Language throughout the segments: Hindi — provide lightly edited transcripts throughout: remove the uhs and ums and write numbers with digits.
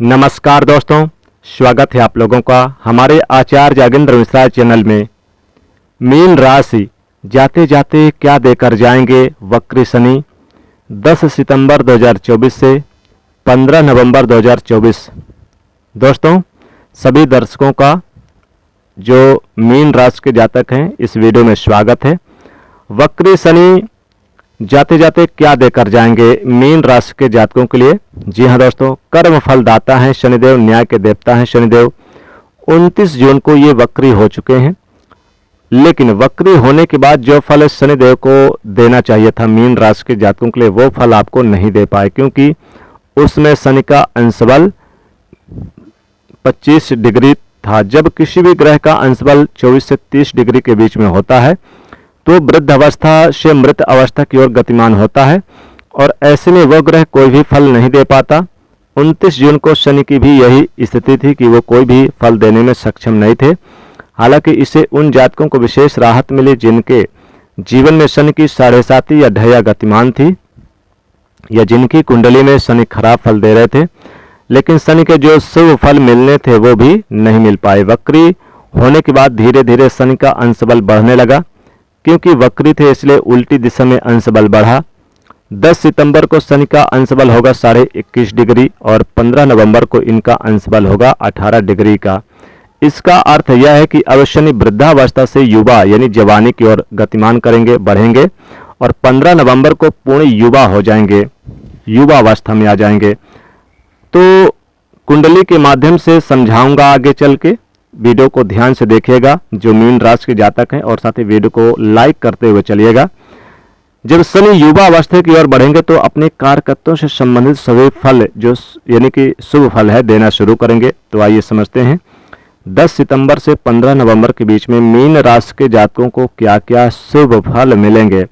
नमस्कार दोस्तों, स्वागत है आप लोगों का हमारे आचार्य जागेंद्र मिश्रा चैनल में। मीन राशि जाते जाते क्या देकर जाएंगे वक्री शनि 10 सितंबर 2024 से 15 नवंबर 2024। दोस्तों, सभी दर्शकों का जो मीन राशि के जातक हैं इस वीडियो में स्वागत है। वक्री शनि जाते जाते क्या देकर जाएंगे मीन राशि के जातकों के लिए। जी हाँ दोस्तों, कर्म फल दाता हैं शनिदेव, न्याय के देवता हैं शनिदेव। 29 जून को ये वक्री हो चुके हैं, लेकिन वक्री होने के बाद जो फल शनिदेव को देना चाहिए था मीन राशि के जातकों के लिए, वो फल आपको नहीं दे पाए, क्योंकि उसमें शनि का अंशबल 25 डिग्री था। जब किसी भी ग्रह का अंशबल 24 से 30 डिग्री के बीच में होता है तो वृद्ध अवस्था से मृत अवस्था की ओर गतिमान होता है, और ऐसे में वह ग्रह कोई भी फल नहीं दे पाता। 29 जून को शनि की भी यही स्थिति थी कि वो कोई भी फल देने में सक्षम नहीं थे। हालांकि इसे उन जातकों को विशेष राहत मिली जिनके जीवन में शनि की 7.5 या ढैया गतिमान थी, या जिनकी कुंडली में शनि खराब फल दे रहे थे, लेकिन शनि के जो शुभ फल मिलने थे वो भी नहीं मिल पाए। वक्री होने के बाद धीरे धीरे शनि का अंशबल बढ़ने लगा, क्योंकि वक्री थे इसलिए उल्टी दिशा में अंशबल बढ़ा। 10 सितंबर को शनि का अंशबल होगा 21.5 डिग्री और 15 नवंबर को इनका अंशबल होगा 18 डिग्री का। इसका अर्थ यह है कि अब शनि वृद्धावस्था से युवा यानी जवानी की ओर गतिमान करेंगे, बढ़ेंगे, और 15 नवंबर को पूर्ण युवा हो जाएंगे, युवा अवस्था में आ जाएंगे। तो कुंडली के माध्यम से समझाऊंगा आगे चल के, वीडियो को ध्यान से देखिएगा जो मीन राशि के जातक हैं, और साथ ही वीडियो को लाइक करते हुए चलिएगा। जब शनि युवा अवस्था की ओर बढ़ेंगे तो अपने कार्यकर्ताओं से संबंधित सभी फल जो यानी कि शुभ फल है देना शुरू करेंगे। तो आइए समझते हैं 10 सितंबर से 15 नवंबर के बीच में मीन राशि के जातकों को क्या क्या शुभ फल मिलेंगे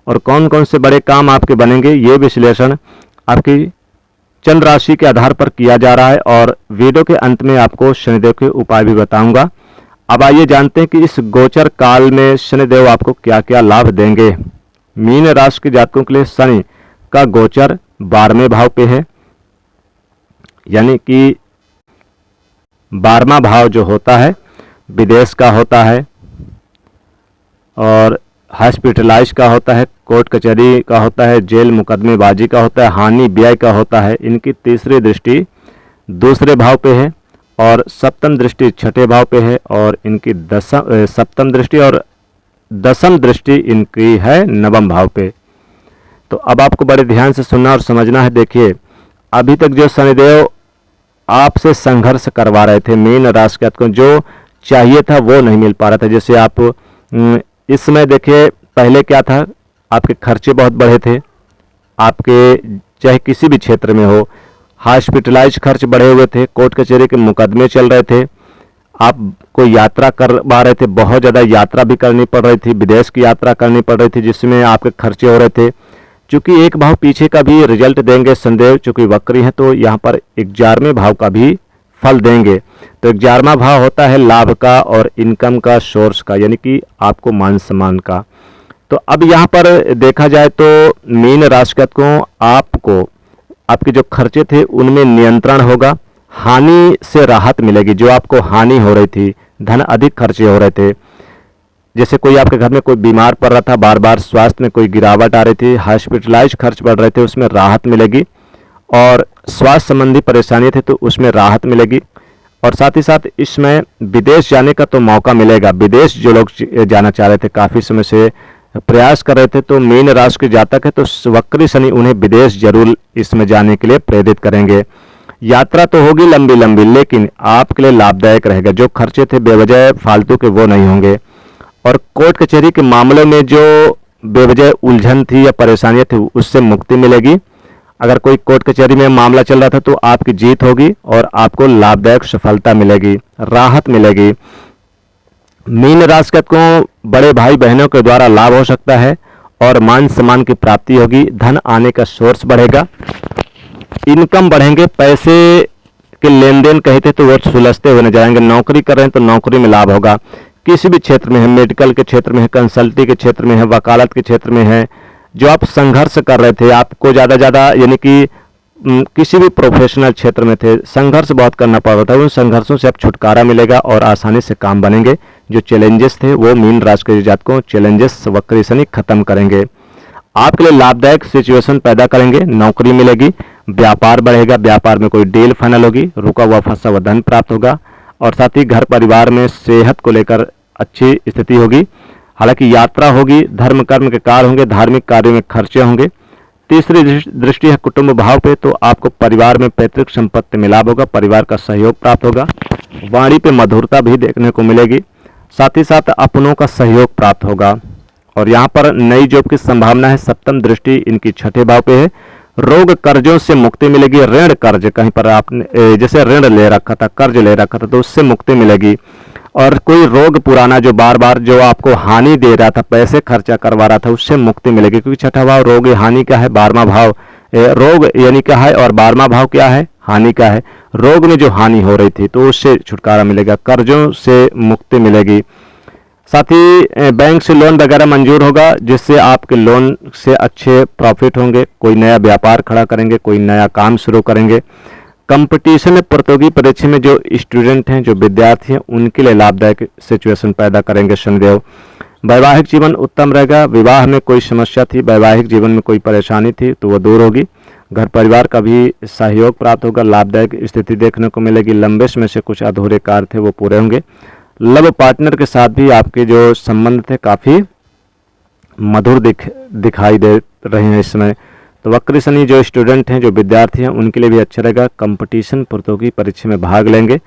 और कौन कौन से बड़े काम आपके बनेंगे। ये विश्लेषण आपकी चंद्र राशि के आधार पर किया जा रहा है, और वीडियो के अंत में आपको शनिदेव के उपाय भी बताऊंगा। अब आइए जानते हैं कि इस गोचर काल में शनिदेव आपको क्या क्या लाभ देंगे। मीन राशि के जातकों के लिए शनि का गोचर 12वें भाव पे है, यानी कि 12वां भाव जो होता है विदेश का होता है, और हॉस्पिटलाइज का होता है, कोर्ट कचहरी का होता है, जेल मुकदमेबाजी का होता है, हानि व्यय का होता है। इनकी तीसरी दृष्टि दूसरे भाव पे है, और सप्तम दृष्टि छठे भाव पे है, और इनकी सप्तम दृष्टि और दसम दृष्टि इनकी है नवम भाव पे। तो अब आपको बड़े ध्यान से सुनना और समझना है। देखिए, अभी तक जो शनिदेव आपसे संघर्ष करवा रहे थे मीन राशि के जातकों, जो चाहिए था वो नहीं मिल पा रहा था। जैसे आप इस समय देखिए, पहले क्या था, आपके खर्चे बहुत बढ़े थे, आपके चाहे किसी भी क्षेत्र में हो, हॉस्पिटलाइज खर्च बढ़े हुए थे, कोर्ट कचहरी के मुकदमे चल रहे थे, आप कोई यात्रा करवा रहे थे, बहुत ज़्यादा यात्रा भी करनी पड़ रही थी, विदेश की यात्रा करनी पड़ रही थी, जिसमें आपके खर्चे हो रहे थे। चूँकि एक भाव पीछे का भी रिजल्ट देंगे शनिदेव, चूँकि वक्री हैं तो यहाँ पर 11वें भाव का भी फल देंगे। तो 11वां भाव होता है लाभ का और इनकम का, सोर्स का, यानी कि आपको मान सम्मान का। तो अब यहाँ पर देखा जाए तो मीन राशि को आपको आपके जो खर्चे थे उनमें नियंत्रण होगा, हानि से राहत मिलेगी। जो आपको हानि हो रही थी, धन अधिक खर्चे हो रहे थे, जैसे कोई आपके घर में कोई बीमार पड़ रहा था, बार बार स्वास्थ्य में कोई गिरावट आ रही थी, हॉस्पिटलाइज खर्च बढ़ रहे थे, उसमें राहत मिलेगी, और स्वास्थ्य संबंधी परेशानी थी तो उसमें राहत मिलेगी। और साथ ही साथ इसमें विदेश जाने का तो मौका मिलेगा। विदेश जो लोग जाना चाह रहे थे, काफ़ी समय से प्रयास कर रहे थे, तो मीन राशि के जातक है तो वक्री शनि उन्हें विदेश जरूर इसमें जाने के लिए प्रेरित करेंगे। यात्रा तो होगी लंबी लंबी, लेकिन आपके लिए लाभदायक रहेगा। जो खर्चे थे बेवजह फालतू के वो नहीं होंगे, और कोर्ट कचहरी के मामलों में जो बेवजह उलझन थी या परेशानियां थी उससे मुक्ति मिलेगी। अगर कोई कोर्ट कचहरी में मामला चल रहा था तो आपकी जीत होगी और आपको लाभदायक सफलता मिलेगी, राहत मिलेगी। मीन राशि को बड़े भाई बहनों के द्वारा लाभ हो सकता है, और मान सम्मान की प्राप्ति होगी, धन आने का सोर्स बढ़ेगा, इनकम बढ़ेंगे, पैसे के लेन देन कहे थे तो वो सुलझते हुए नजर आएंगे। नौकरी कर रहे हैं तो नौकरी में लाभ होगा, किसी भी क्षेत्र में है, मेडिकल के क्षेत्र में है, कंसल्टिंग के क्षेत्र में है, वकालत के क्षेत्र में है, जो आप संघर्ष कर रहे थे, आपको ज़्यादा यानी कि किसी भी प्रोफेशनल क्षेत्र में थे, संघर्ष बहुत करना पड़ रहा था, उन संघर्षों से अब छुटकारा मिलेगा और आसानी से काम बनेंगे। जो चैलेंजेस थे वो मीन राशि के जातकों चैलेंजेस वक्री शनि खत्म करेंगे। आपके लिए लाभदायक सिचुएशन पैदा करेंगे। नौकरी मिलेगी, व्यापार बढ़ेगा, व्यापार में कोई डील फाइनल होगी, रुका हुआ फंसा हुआ धन प्राप्त होगा और साथ ही घर परिवार में सेहत को लेकर अच्छी स्थिति होगी। हालांकि यात्रा होगी, धर्म कर्म के कार्य होंगे, धार्मिक कार्यों में खर्चे होंगे। तीसरी दृष्टि है कुटुंब भाव पे, तो आपको परिवार में पैतृक संपत्ति में लाभ होगा, परिवार का सहयोग प्राप्त होगा। वाणी पे मधुरता भी देखने को मिलेगी, साथ ही साथ अपनों का सहयोग प्राप्त होगा। और यहाँ पर नई जॉब की संभावना है। सप्तम दृष्टि इनकी छठे भाव पे है। रोग कर्जों से मुक्ति मिलेगी। ऋण कर्ज कहीं पर आपने जैसे ऋण ले रखा था, कर्ज ले रखा था, तो उससे मुक्ति मिलेगी। और कोई रोग पुराना जो बार बार जो आपको हानि दे रहा था, पैसे खर्चा करवा रहा था, उससे मुक्ति मिलेगी। क्योंकि छठा भाव रोग हानि का है, 12वां भाव रोग यानी क्या है और 12वां भाव क्या है, हानि का है। रोग में जो हानि हो रही थी तो उससे छुटकारा मिलेगा, कर्जों से मुक्ति मिलेगी। साथ ही बैंक से लोन वगैरह मंजूर होगा, जिससे आपके लोन से अच्छे प्रॉफिट होंगे। कोई नया व्यापार खड़ा करेंगे, कोई नया काम शुरू करेंगे। कंपटीशन में प्रतियोगी परीक्षा में जो स्टूडेंट हैं, जो विद्यार्थी हैं, उनके लिए लाभदायक सिचुएशन पैदा करेंगे शनिदेव। वैवाहिक जीवन उत्तम रहेगा। विवाह में कोई समस्या थी, वैवाहिक जीवन में कोई परेशानी थी तो वो दूर होगी। घर परिवार का भी सहयोग प्राप्त होगा, लाभदायक स्थिति देखने को मिलेगी। लंबे समय से कुछ अधूरे कार्य थे वो पूरे होंगे। लव पार्टनर के साथ भी आपके जो संबंध थे काफ़ी मधुर दिखाई दे रहे हैं इस समय। तो वक्री शनि जो स्टूडेंट हैं, जो विद्यार्थी हैं, उनके लिए भी अच्छा रहेगा। कंपटीशन प्रतियोगी परीक्षा में भाग लेंगे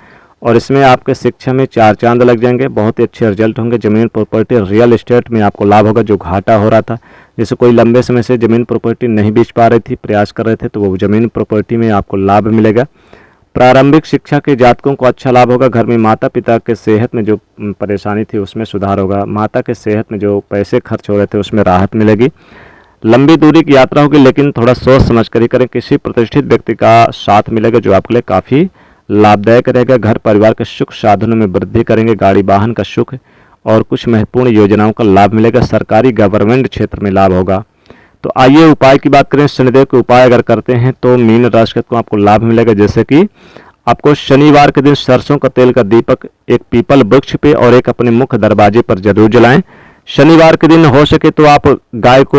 और इसमें आपके शिक्षा में 4 चांद लग जाएंगे। बहुत ही अच्छे रिजल्ट होंगे। जमीन प्रॉपर्टी रियल एस्टेट में आपको लाभ होगा। जो घाटा हो रहा था, जैसे कोई लंबे समय से जमीन प्रॉपर्टी नहीं बेच पा रही थी, प्रयास कर रहे थे, तो वो जमीन प्रॉपर्टी में आपको लाभ मिलेगा। प्रारंभिक शिक्षा के जातकों को अच्छा लाभ होगा। घर में माता पिता के सेहत में जो परेशानी थी उसमें सुधार होगा। माता के सेहत में जो पैसे खर्च हो रहे थे उसमें राहत मिलेगी। लंबी दूरी की यात्रा होगी, लेकिन थोड़ा सोच समझ कर ही करें। किसी प्रतिष्ठित व्यक्ति का साथ मिलेगा जो आपके लिए काफ़ी लाभदायक रहेगा। घर परिवार के सुख साधनों में वृद्धि करेंगे। गाड़ी वाहन का सुख और कुछ महत्वपूर्ण योजनाओं का लाभ मिलेगा। सरकारी गवर्नमेंट क्षेत्र में लाभ होगा। तो आइए उपाय की बात करें। शनिदेव के उपाय अगर करते हैं तो मीन राशि को आपको लाभ मिलेगा। जैसे कि आपको शनिवार के दिन सरसों का तेल का दीपक एक पीपल वृक्ष पे और एक अपने मुख्य दरवाजे पर जरूर जलाएं। शनिवार के दिन हो सके तो आप गाय को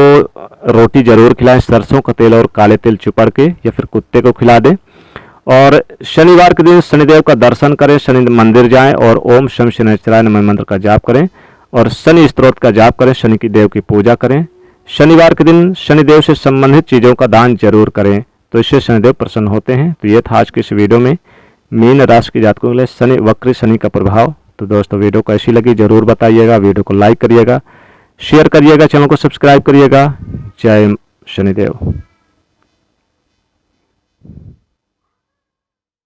रोटी जरूर खिलाएं, सरसों का तेल और काले तिल चुपड़ के, या फिर कुत्ते को खिला दें। और शनिवार के दिन शनिदेव का दर्शन करें, शनि मंदिर जाएं और ओम शम शनिश्चराय नमः मंत्र का जाप करें और शनि स्तोत्र का जाप करें। शनि की देव की पूजा करें। शनिवार के दिन शनिदेव से संबंधित चीज़ों का दान जरूर करें, तो इससे शनिदेव प्रसन्न होते हैं। तो ये था आज के इस वीडियो में मीन राशि के जातकों के लिए शनि वक्री शनि का प्रभाव। तो दोस्तों वीडियो कैसी लगी जरूर बताइएगा। वीडियो को लाइक करिएगा, शेयर करिएगा, चैनल को सब्सक्राइब करिएगा। जय शनिदेव।